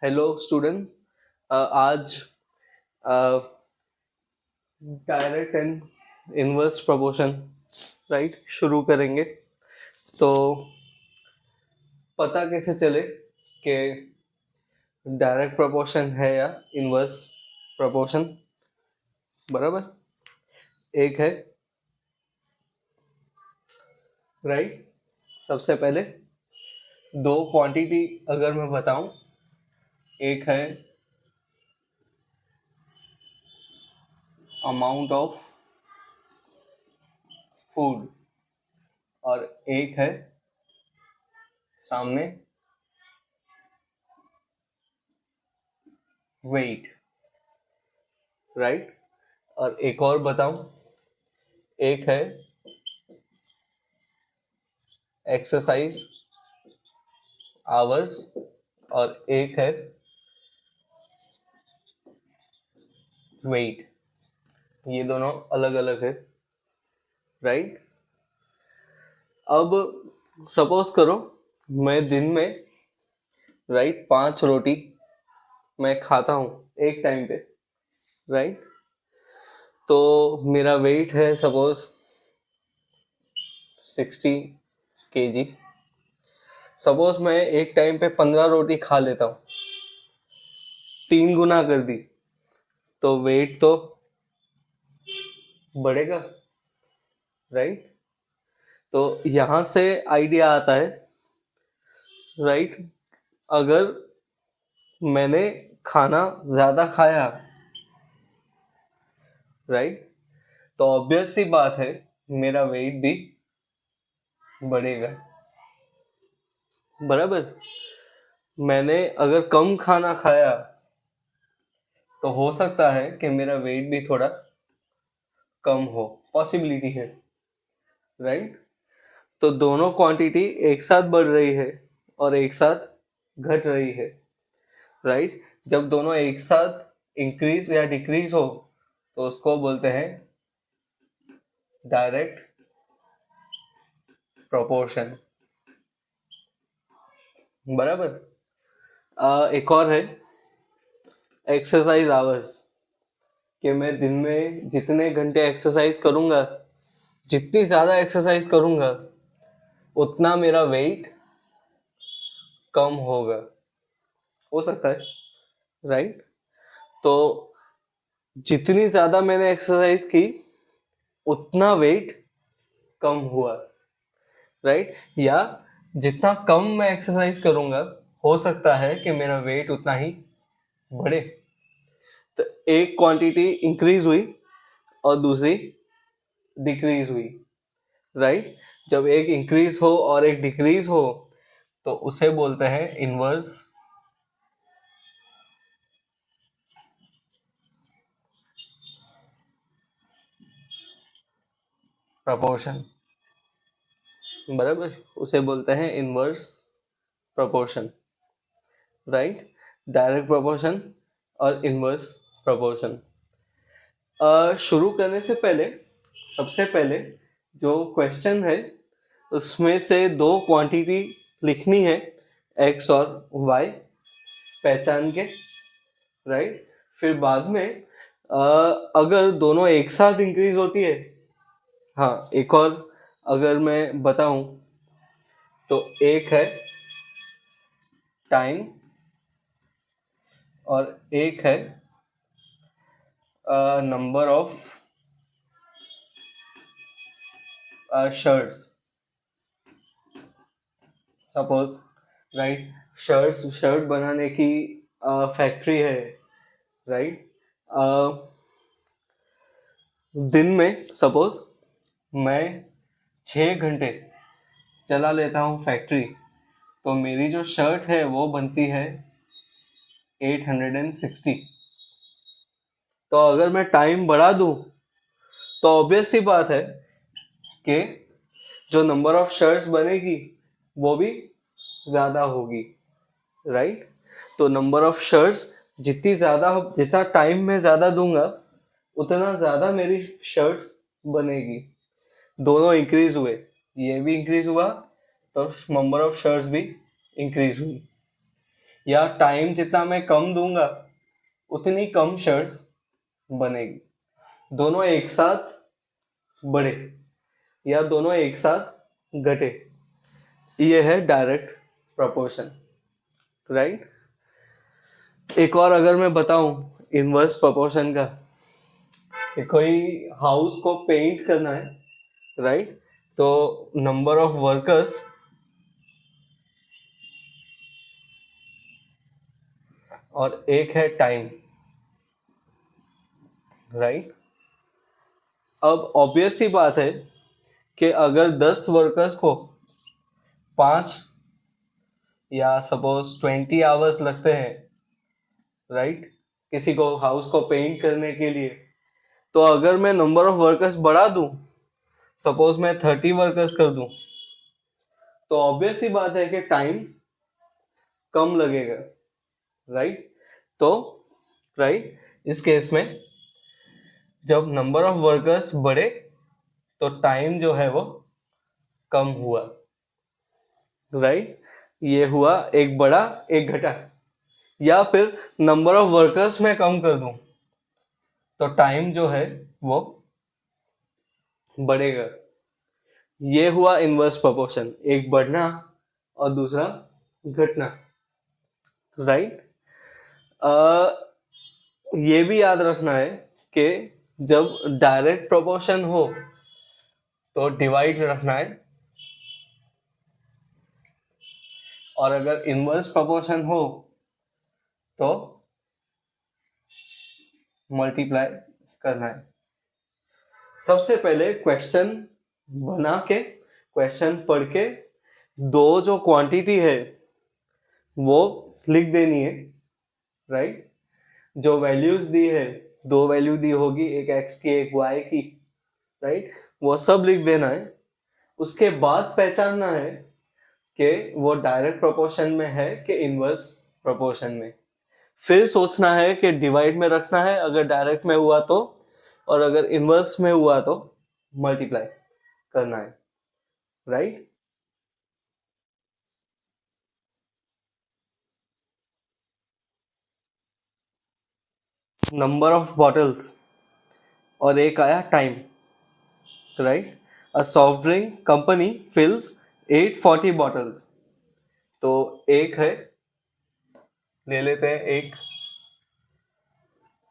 Hello students. आज direct and inverse proportion right शुरू करेंगे। तो पता कैसे चले कि डायरेक्ट प्रोपोर्शन है या इनवर्स प्रोपोर्शन। बराबर। एक है राइट। सबसे पहले दो क्वांटिटी अगर मैं बताऊं, एक है अमाउंट ऑफ फूड और एक है सामने वेट राइट। और एक और बताऊं, एक है एक्सरसाइज आवर्स और एक है वेट। ये दोनों अलग अलग है राइट। अब सपोज करो मैं दिन में राइट 5 रोटी मैं खाता हूँ एक टाइम पे राइट। तो मेरा वेट है सपोज 60 kg। सपोज मैं एक टाइम पे 15 रोटी खा लेता हूँ, 3 गुना कर दी, तो वेट तो बढ़ेगा राइट। तो यहां से आइडिया आता है राइट। अगर मैंने खाना ज्यादा खाया राइट, तो ऑब्वियस सी बात है मेरा वेट भी बढ़ेगा। बराबर। मैंने अगर कम खाना खाया तो हो सकता है कि मेरा वेट भी थोड़ा कम हो, पॉसिबिलिटी है राइट। तो दोनों क्वांटिटी एक साथ बढ़ रही है और एक साथ घट रही है राइट। जब दोनों एक साथ इंक्रीज या डिक्रीज हो तो उसको बोलते हैं डायरेक्ट प्रोपोर्शन। बराबर। एक और है एक्सरसाइज आवर्स, कि मैं दिन में जितने घंटे एक्सरसाइज करूंगा, जितनी ज्यादा एक्सरसाइज करूंगा उतना मेरा वेट कम होगा, हो सकता है राइट। तो जितनी ज्यादा मैंने एक्सरसाइज की उतना वेट कम हुआ राइट। या जितना कम मैं एक्सरसाइज करूंगा हो सकता है कि मेरा वेट उतना ही बढ़े। तो एक क्वांटिटी इंक्रीज हुई और दूसरी डिक्रीज हुई राइट। जब एक इंक्रीज हो और एक डिक्रीज हो तो उसे बोलते हैं इनवर्स प्रोपोर्शन। बराबर। उसे बोलते हैं inverse proportion right. Direct proportion और इनवर्स प्रोपोर्शन। शुरू करने से पहले सबसे पहले जो क्वेश्चन है उसमें से दो क्वांटिटी लिखनी है, एक्स और वाई पहचान के राइट। फिर बाद में अगर दोनों एक साथ इंक्रीज होती है, हाँ एक और अगर मैं बताऊं तो एक है टाइम और एक है number of shirts. Suppose right, shirt बनाने की फैक्ट्री है राइट। दिन में सपोज मैं 6 घंटे चला लेता हूँ फैक्ट्री, तो मेरी जो शर्ट है वो बनती है 860। तो अगर मैं टाइम बढ़ा दूं तो ऑब्वियस सी बात है कि जो नंबर ऑफ शर्ट्स बनेगी वो भी ज्यादा होगी राइट। तो नंबर ऑफ शर्ट्स जितनी ज्यादा, जितना टाइम में ज्यादा दूंगा उतना ज्यादा मेरी शर्ट्स बनेगी। दोनों इंक्रीज हुए, ये भी इंक्रीज हुआ तो नंबर ऑफ शर्ट्स भी इंक्रीज हुई या टाइम जितना मैं कम दूंगा उतनी कम शर्ट्स बनेगी। दोनों एक साथ बढ़े या दोनों एक साथ घटे, ये है डायरेक्ट प्रोपोर्शन, राइट। एक और अगर मैं बताऊं इनवर्स प्रोपोर्शन का, कि कोई हाउस को पेंट करना है, राइट, तो नंबर ऑफ वर्कर्स और एक है टाइम, राइट। अब ऑब्वियस सी बात है कि अगर 10 वर्कर्स को 5 या सपोज 20 आवर्स लगते हैं, राइट, किसी को हाउस को पेंट करने के लिए, तो अगर मैं नंबर ऑफ वर्कर्स बढ़ा दूं, सपोज मैं 30 वर्कर्स कर दूं, तो ऑब्वियस सी बात है कि टाइम कम लगेगा, राइट। तो राइट, इस केस में जब नंबर ऑफ वर्कर्स बढ़े तो टाइम जो है वो कम हुआ, राइट। ये हुआ एक बड़ा एक घटा। या फिर नंबर ऑफ वर्कर्स मैं कम कर दूं तो टाइम जो है वो बढ़ेगा। ये हुआ इनवर्स प्रोपोर्शन, एक बढ़ना और दूसरा घटना, राइट। ये भी याद रखना है कि जब डायरेक्ट प्रोपोर्शन हो तो डिवाइड रखना है, और अगर इनवर्स प्रोपोर्शन हो तो मल्टीप्लाई करना है। सबसे पहले क्वेश्चन बना के, क्वेश्चन पढ़ के, दो जो क्वांटिटी है वो लिख देनी है, राइट। जो वैल्यूज दी है, दो वैल्यू दी होगी, एक x की एक y की, राइट, वो सब लिख देना है। उसके बाद पहचानना है कि वो डायरेक्ट प्रोपोर्शन में है कि इनवर्स प्रोपोर्शन में। फिर सोचना है कि डिवाइड में रखना है अगर डायरेक्ट में हुआ तो, और अगर इनवर्स में हुआ तो मल्टीप्लाई करना है, राइट। नंबर ऑफ बॉटल्स और एक आया time, right. A soft drink company fills 840 bottles. तो एक है, ले लेते हैं एक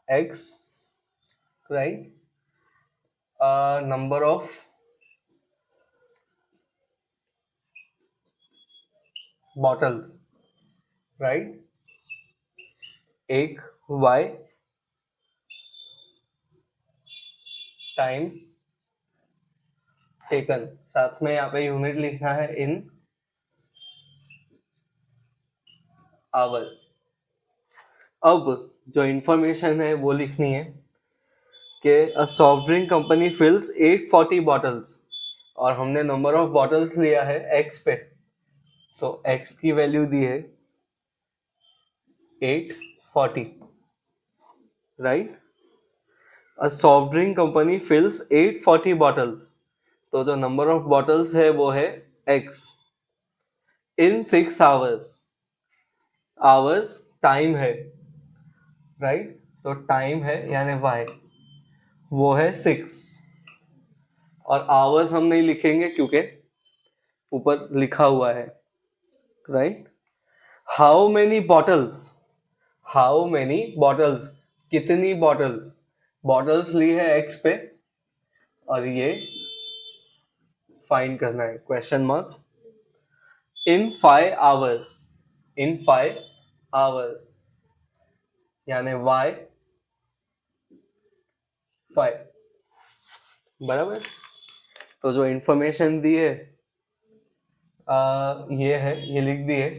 x, right, number of bottles, right, एक y, टाइम टेकन, साथ में यहाँ पे यूनिट लिखना है इन आवर्स। अब जो इंफॉर्मेशन है वो लिखनी है कि a soft drink company fills 840 bottles, और हमने नंबर ऑफ बॉटल्स लिया है x पे, तो x की वैल्यू दी है 840, right. A soft drink company fills 840 bottles, तो जो नंबर ऑफ बॉटल्स है वो है x in 6 hours. Hours time है, राइट, तो टाइम है यानी y, वो है 6, और आवर्स हम नहीं लिखेंगे क्योंकि ऊपर लिखा हुआ है, right. How many bottles, how many bottles, कितनी बॉटल्स, बॉटल्स ली है x पे, और ये फाइंड करना है क्वेश्चन मार्क, इन 5 आवर्स, इन 5 आवर्स यानी y 5, बराबर। तो जो इंफॉर्मेशन दी है ये है, ये लिख दी है,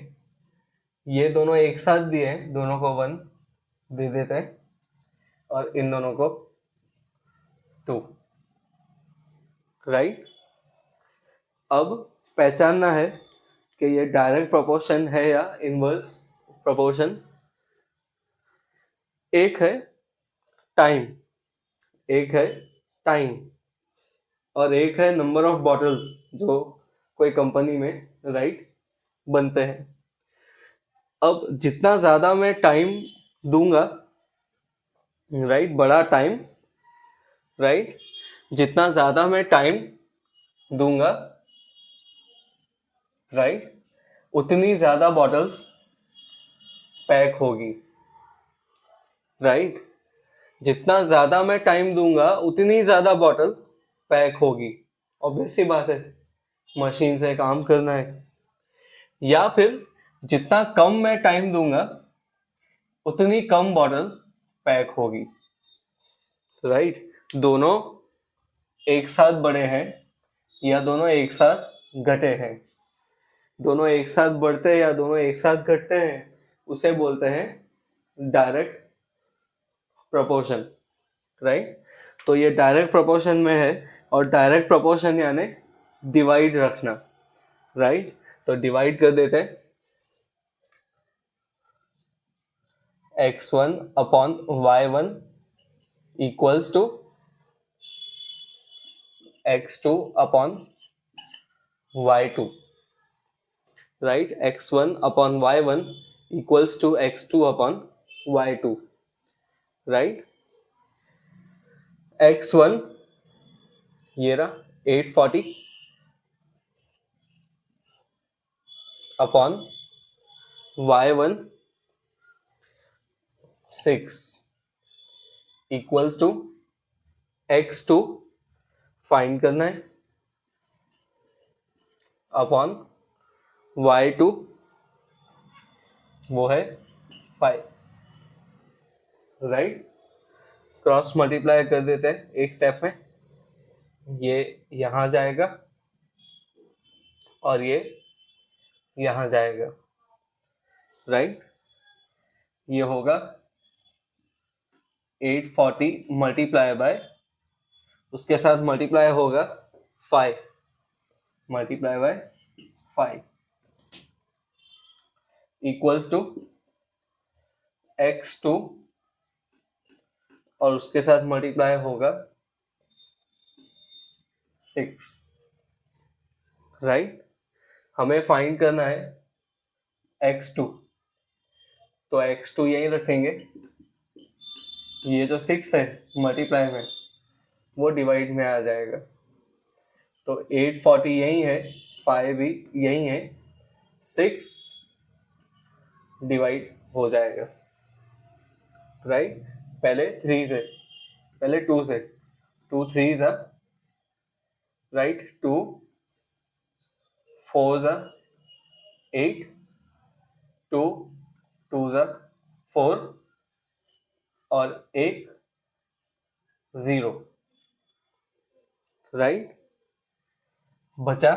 ये दोनों एक साथ दिए हैं, दोनों को 1 दे देते हैं और इन दोनों को 2, राइट। अब पहचानना है कि ये डायरेक्ट प्रोपोर्शन है या इनवर्स प्रोपोर्शन। एक है टाइम, एक है टाइम, और एक है नंबर ऑफ बॉटल्स जो कोई कंपनी में, राइट, बनते हैं। अब जितना ज्यादा मैं टाइम दूंगा, राइट, बड़ा टाइम, राइट, जितना ज्यादा मैं टाइम दूंगा, राइट, उतनी ज्यादा बॉटल्स पैक होगी, राइट, जितना ज्यादा मैं टाइम दूंगा उतनी ज्यादा बॉटल पैक होगी। ऑब्वियस सी बात है, मशीन से काम करना है। या फिर जितना कम मैं टाइम दूंगा उतनी कम बॉटल पैक होगी, राइट। दोनों एक साथ बढ़े हैं या दोनों एक साथ घटे हैं, दोनों एक साथ बढ़ते हैं या दोनों एक साथ घटते हैं, उसे बोलते हैं डायरेक्ट प्रोपोर्शन, राइट। तो ये डायरेक्ट प्रोपोर्शन में है, और डायरेक्ट प्रोपोर्शन यानी डिवाइड रखना, राइट। तो डिवाइड कर देते हैं, x1 upon y1 equals to x2 upon y2, right. x1 upon y1 equals to x2 upon y2, right. x1 ये रहा 840 upon y1 6 equals to x2 find करना है अपॉन y2 वो है 5, राइट। क्रॉस मल्टीप्लाई कर देते हैं एक स्टेप में, ये यहां जाएगा और ये यहां जाएगा, राइट। ये होगा 840 मल्टीप्लाई बाय, उसके साथ मल्टीप्लाई होगा 5 multiply by 5 equals to x2 और उसके साथ मल्टीप्लाई होगा 6, राइट। हमें फाइंड करना है x2, तो x2 यहीं रखेंगे, ये जो 6 है मल्टीप्लाई में वो डिवाइड में आ जाएगा, तो 840 यहीं है, 5 भी यहीं है, 6 डिवाइड हो जाएगा, राइट। पहले 3 से, पहले 2 से, 2 3 जा, राइट, 2 4 जा 8, 2 2 जा 4 और 1 0, राइट। बचा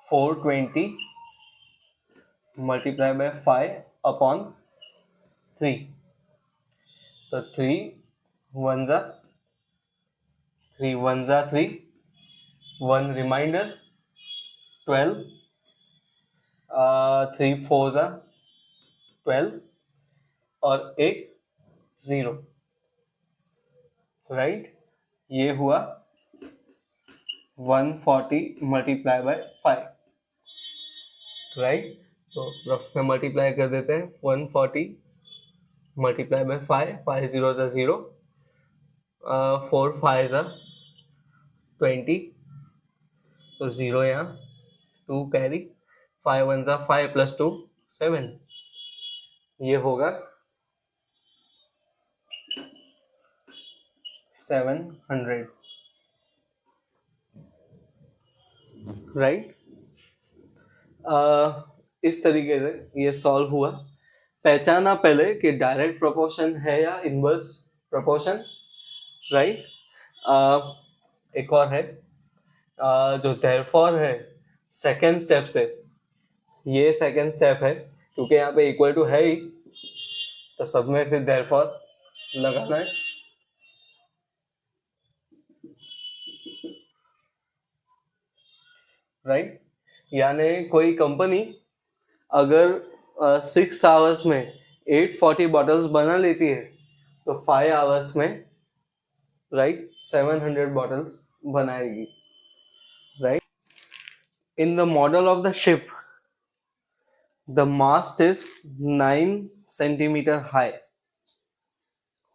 420 मल्टीप्लाई बाय 5 अपॉन 3, तो 3 1 जा 3 1 जा 3, 1 रिमाइंडर 12, 3 4 जा 12 और 1 0, राइट। ये हुआ 140 मल्टीप्लाई बाय 5, राइट। तो रफ में मल्टीप्लाई कर देते हैं, 140 मल्टीप्लाई बाय 5, 5 0 जा 0, 4 5 जा 20, तो 0 यहाँ, 2 कैरी, 5 1 जा 5 प्लस 2 7, ये होगा 700, राइट। इस तरीके से ये सॉल्व हुआ। पहचाना पहले कि डायरेक्ट प्रोपोर्शन है या इनवर्स प्रोपोर्शन, राइट। एक और है जो देयरफॉर है सेकेंड स्टेप से, ये सेकेंड स्टेप है क्योंकि यहाँ पे इक्वल टू है ही, तो सब में फिर देयरफॉर लगाना है, राइट। यानी कोई कंपनी अगर 6 आवर्स में 840 बॉटल्स बना लेती है तो 5 आवर्स में, राइट, 700 बॉटल्स बनाएगी, right. In the model of the ship the mast is 9 centimetre high.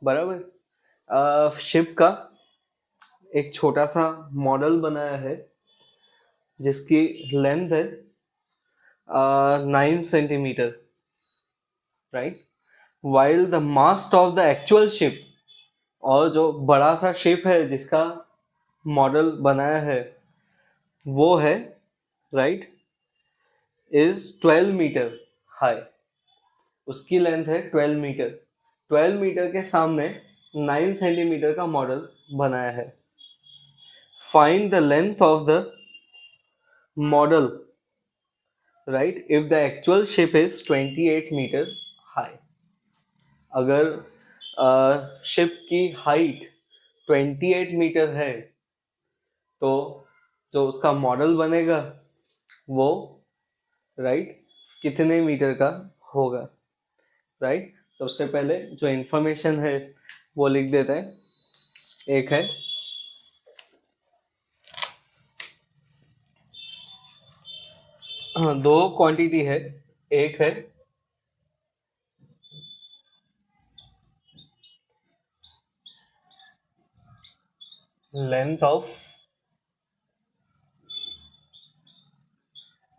बराबर। शिप का एक छोटा सा मॉडल बनाया है जिसकी लेंथ है 9 centimetre, right. While the mast of the actual ship, और जो बड़ा सा शिप है जिसका मॉडल बनाया है वो है, राइट, इज 12 मीटर हाई। उसकी लेंथ है 12 मीटर। 12 मीटर के सामने 9 सेंटीमीटर का मॉडल बनाया है। Find the length of the model, right, if the actual ship is 28 metre high. अगर शिप की हाइट 28 मीटर है तो जो उसका मॉडल बनेगा वो, राइट, कितने मीटर का होगा, राइट। सबसे पहले जो इंफॉर्मेशन है वो लिख देते हैं। एक है दो क्वांटिटी है। एक है लेंथ ऑफ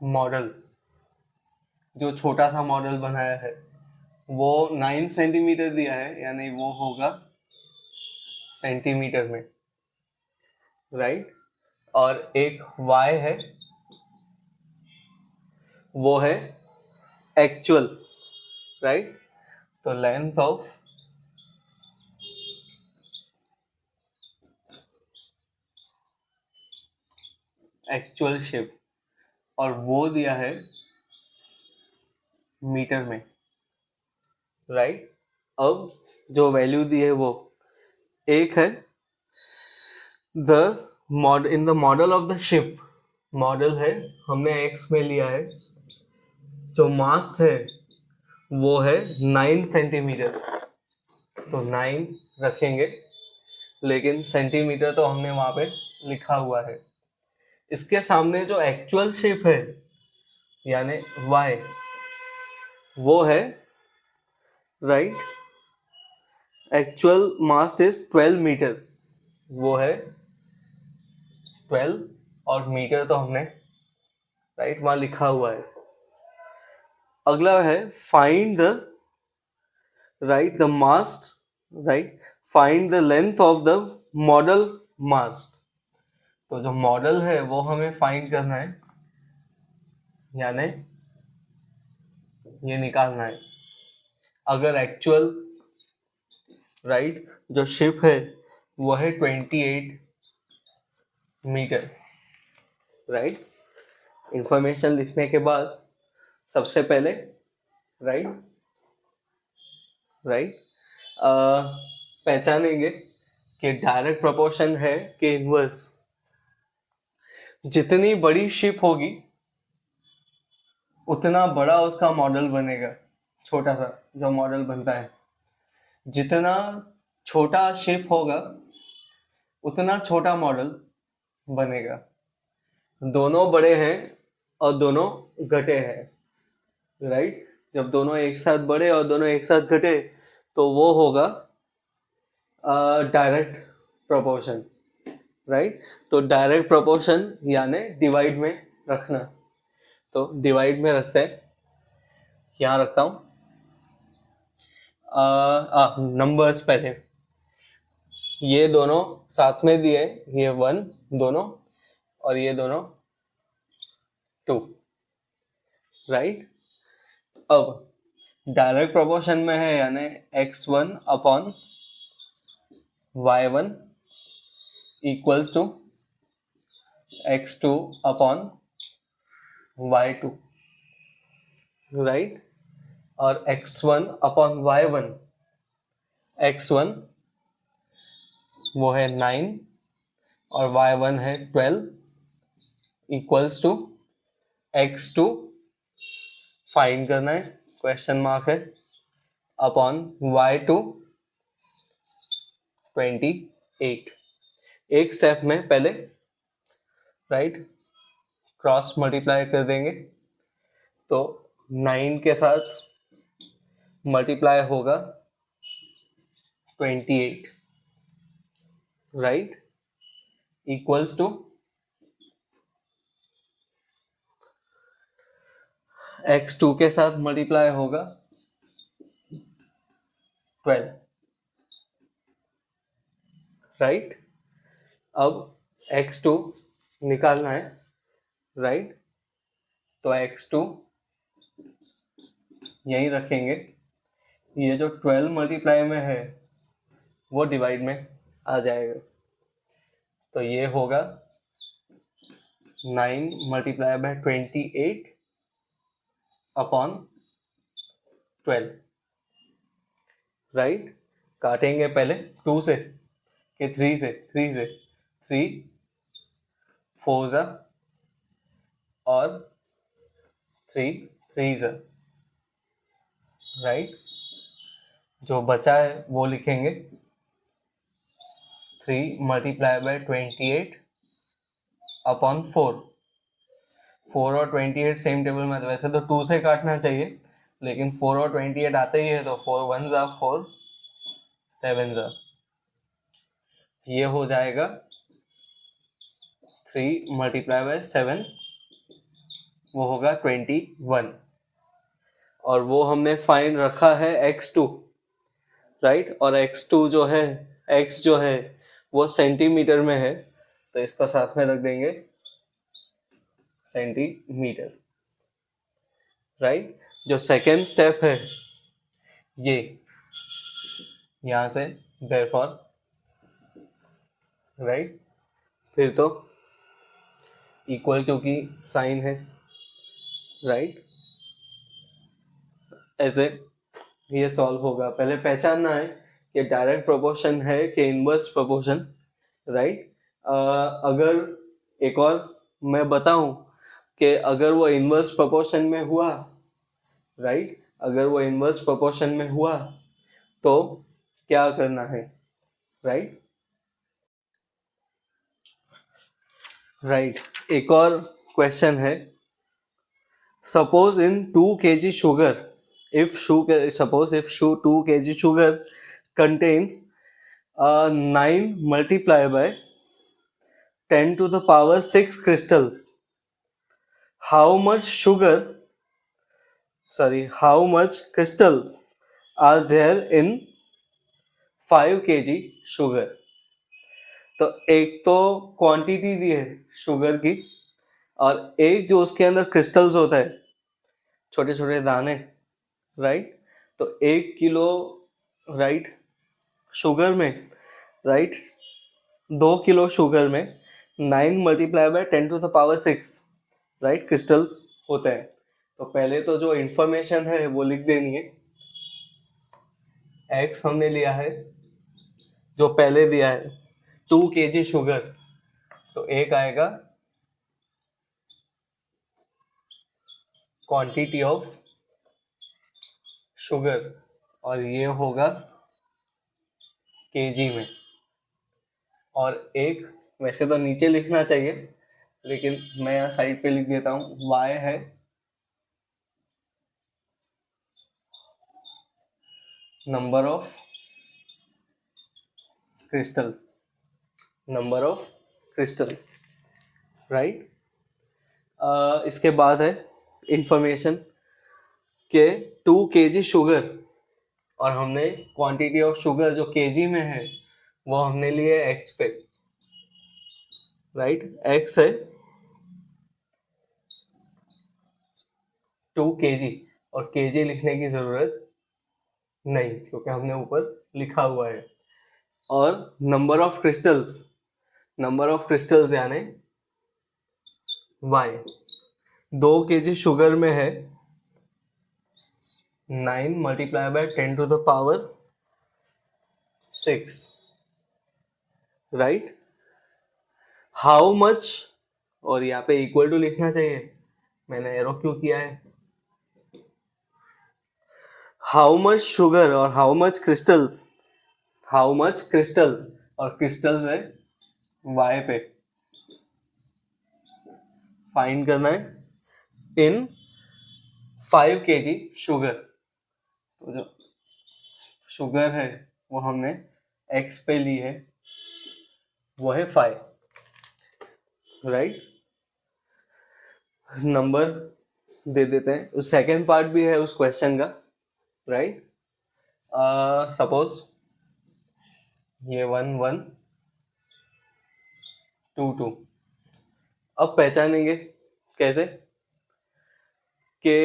मॉडल, जो छोटा सा मॉडल बनाया है वो 9 सेंटीमीटर दिया है, यानी वो होगा सेंटीमीटर में, राइट। और एक y है, वो है एक्चुअल, राइट। तो लेंथ ऑफ एक्चुअल शिप, और वो दिया है मीटर में, राइट। अब जो वैल्यू दी है वो एक है the in the model of the ship, model है हमने एक्स में लिया है, जो मास्ट है वो है 9 सेंटीमीटर, तो 9 रखेंगे, लेकिन सेंटीमीटर तो हमने वहां पे लिखा हुआ है। इसके सामने जो एक्चुअल शिप है यानी y, वो है, right, actual mast is 12 metre, वो है 12, और मीटर तो हमने, राइट, वहां लिखा हुआ है। अगला है find the, right, the mast, right, find the length of the model mast. तो जो मॉडल है वो हमें फाइंड करना है, यानी ये निकालना है। अगर एक्चुअल, राइट, जो शिप है वो है 28 मीटर, राइट। इंफॉर्मेशन लिखने के बाद सबसे पहले, राइट, राइट, पहचानेंगे कि डायरेक्ट प्रोपोर्शन है कि इनवर्स। जितनी बड़ी शिप होगी उतना बड़ा उसका मॉडल बनेगा। छोटा सा जो मॉडल बनता है, जितना छोटा शिप होगा उतना छोटा मॉडल बनेगा। दोनों बड़े हैं और दोनों घटे हैं, राइट। जब दोनों एक साथ बढ़े और दोनों एक साथ घटे तो वो होगा डायरेक्ट प्रोपोर्शन, राइट। तो डायरेक्ट प्रोपोर्शन यानी डिवाइड में रखना, तो डिवाइड में रखते हैं। यहाँ रखता हूँ नंबर्स पहले। ये दोनों साथ में दिए, ये 1 दोनों, और ये दोनों 2, राइट। अब डायरेक्ट प्रोपोर्शन में है यानी x1 upon y1 equals to x2 upon y2, right. और x1 अपॉन y1, x1 वो है 9 और y1 है 12 इक्वल्स टू x2 फाइंड करना है, क्वेश्चन मार्क है, अपॉन y2 28। एक स्टेप में पहले, राइट, क्रॉस मल्टीप्लाई कर देंगे तो 9 के साथ मल्टीप्लाई होगा 28, राइट, इक्वल्स टू x2 के साथ मल्टीप्लाई होगा 12, राइट। अब x2 निकालना है, राइट, तो x2 यहीं रखेंगे, ये जो 12 मल्टीप्लाई में है वो डिवाइड में आ जाएगा, तो ये होगा 9 मल्टीप्लाई बाय 28 अपॉन 12, राइट। काटेंगे पहले 2 से कि 3 से, 3 4 जा और 3 3 जा, राइट। जो बचा है वो लिखेंगे 3 मल्टीप्लाई बाय 28 अपॉन 4 और 28 सेम टेबल में, वैसे तो 2 से काटना चाहिए, लेकिन 4 और 28 आते ही है, तो 4 1 जा 4 7 जा, ये हो जाएगा 3 मल्टीप्लाई बाय 7, वो होगा 21, और वो हमने फाइंड रखा है x2, राइट। और x2 जो है, x जो है वो सेंटीमीटर में है, तो इसको साथ में रख देंगे सेंटीमीटर, राइट। जो सेकेंड स्टेप है ये यहां से therefore, राइट, फिर तो इक्वल टू की साइन है, राइट। ऐसे ये सॉल्व होगा। पहले पहचानना है कि डायरेक्ट प्रोपोर्शन है कि इनवर्स प्रोपोर्शन, राइट। अगर एक और मैं बताऊं कि अगर वो इनवर्स प्रोपोर्शन में हुआ, राइट, अगर वो इनवर्स प्रोपोर्शन में हुआ तो क्या करना है, राइट, राइट। एक और क्वेश्चन है, suppose in 2 kg sugar, suppose if 2 kg sugar contains 9 multiplied by 10 to the power 6 crystals, how much crystals are there in 5 kg sugar? तो एक तो क्वांटिटी दी है शुगर की, और एक जो उसके अंदर क्रिस्टल्स होता है, छोटे छोटे दाने, राइट। तो 1 किलो, राइट, शुगर में, राइट, 2 किलो शुगर में 9 multiply by 10 to the power 6, right, crystals होते हैं। तो पहले तो जो इंफॉर्मेशन है वो लिख देनी है। एक्स हमने लिया है जो पहले दिया है 2 kg शुगर, तो एक आएगा क्वांटिटी ऑफ शुगर, और ये होगा केजी में, और एक वैसे तो नीचे लिखना चाहिए, लेकिन मैं यहाँ साइड पे लिख देता हूँ, y है नंबर ऑफ क्रिस्टल्स, राइट। इसके बाद है इंफॉर्मेशन के 2 kg शुगर, और हमने क्वांटिटी ऑफ शुगर जो केजी में है वो हमने लिए एक्स पे, राइट। एक्स है 2 kg, और केजी लिखने की जरूरत नहीं क्योंकि हमने ऊपर लिखा हुआ है। और नंबर ऑफ क्रिस्टल्स यानी y, 2 kg शुगर में है 9 multiply by 10 to the power 6, right. How much, और यहाँ पे इक्वल टू लिखना चाहिए, मैंने एरो क्यों किया है, हाउ मच शुगर और हाउ मच क्रिस्टल्स, और क्रिस्टल्स है y पे फाइंड करना है इन 5 kg शुगर। तो जो शुगर है वो हमने x पे ली है, वो है 5, राइट। नंबर दे देते हैं, उस सेकेंड पार्ट भी है उस क्वेश्चन का, राइट। सपोज ये 1 1 2 2। अब पहचानेंगे कैसे कि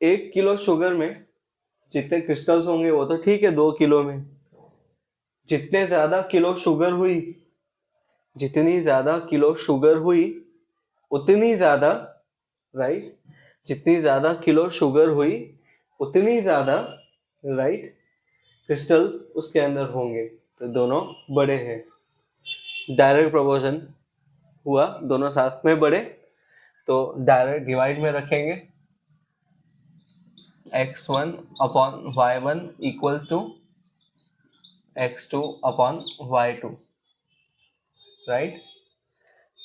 1 किलो शुगर में जितने क्रिस्टल्स होंगे वो तो ठीक है, 2 किलो में जितने ज्यादा किलो शुगर हुई, जितनी ज्यादा किलो शुगर हुई उतनी ज्यादा, राइट, जितनी ज्यादा किलो शुगर हुई उतनी ज्यादा, राइट, क्रिस्टल्स उसके अंदर होंगे। तो दोनों बड़े हैं, डायरेक्ट प्रोपोर्शन हुआ, दोनों साथ में बड़े, तो डायरेक्ट डिवाइड में रखेंगे। x1 upon y1 equals to x2 upon y2, right.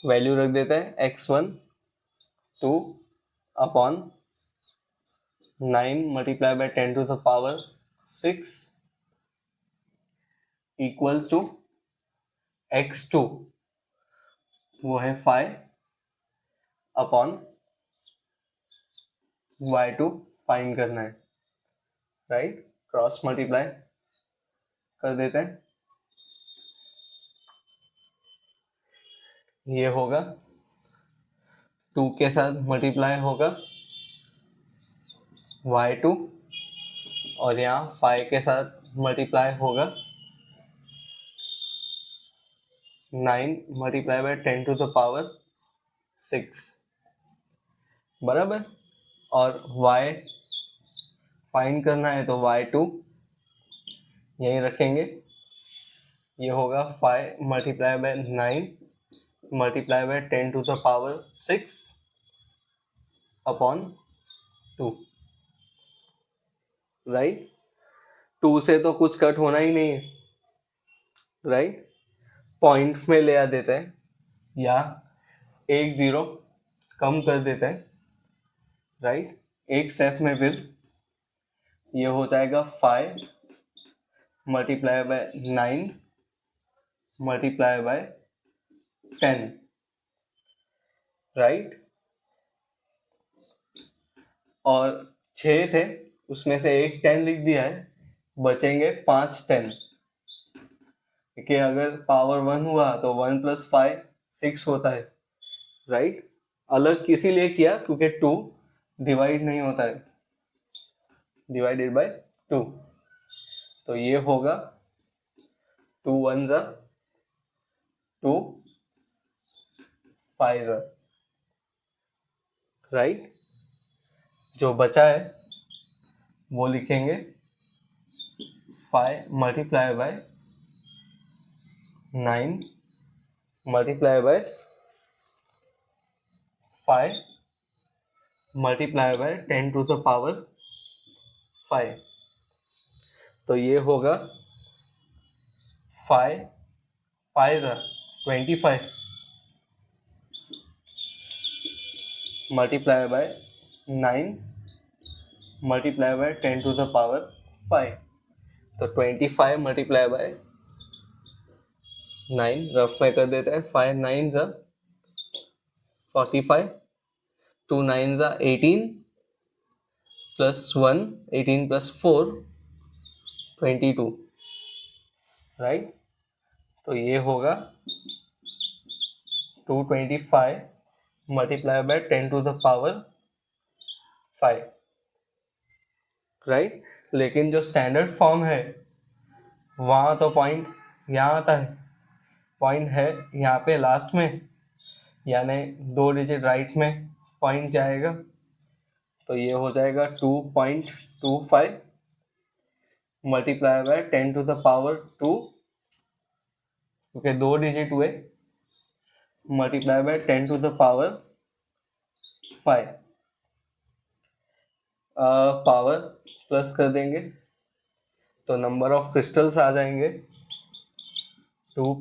Value रख देते हैं, x1 2 upon 9 multiply by 10 to the power 6 equals to x2, वो है 5 अपॉन y2 फाइंड करना है, राइट। क्रॉस मल्टीप्लाई कर देते हैं, ये होगा 2 के साथ मल्टीप्लाई होगा y2, और यहाँ 5 के साथ मल्टीप्लाई होगा 9 multiply by 10 to the power 6, बराबर। और y फाइंड करना है तो y2 यहीं रखेंगे, ये होगा 5 multiply by 9 multiply by 10 to the power 6 upon 2, right. 2 से तो कुछ कट होना ही नहीं है, राइट। पॉइंट में ले आ देते हैं या एक 0 कम कर देते हैं, राइट। एक स्टेप में फिर ये हो जाएगा 5 multiply by 9 multiply by 10, right. और 6 थे, उसमें से एक 10 लिख दिया है, बचेंगे 5 10, क्योंकि अगर पावर 1 हुआ तो 1 + 5 6 होता है, राइट। अलग इसीलिए किया क्योंकि 2 डिवाइड नहीं होता है, डिवाइडेड बाय 2। तो ये होगा 2 1 ज़ा 2 5 ज़ा, राइट। जो बचा है वो लिखेंगे 5 multiply by 9 multiply by 5 multiply by 10 to the power 5। तो ये होगा 5 5 ज़ा 25 multiply by 9 multiply by 10 to the power 5। तो 25 मल्टीप्लाई बाय 9 रफ में कर देते हैं, 5 9 ज़ा 45, 2 9 ज़ा 18 प्लस 1 18 प्लस 4 22, राइट। तो ये होगा 225 multiply by 10 to the power 5, right. लेकिन जो स्टैंडर्ड फॉर्म है वहाँ तो पॉइंट यहाँ आता है, पॉइंट है यहाँ पे लास्ट में, यानी 2 डिजिट राइट में पॉइंट जाएगा। तो ये हो जाएगा 2.25 multiply by 10 to the power 2, क्योंकि 2 डिजिट हुए, multiply by 10 to the power 5। Power plus कर देंगे तो नंबर ऑफ क्रिस्टल्स आ जाएंगे 2.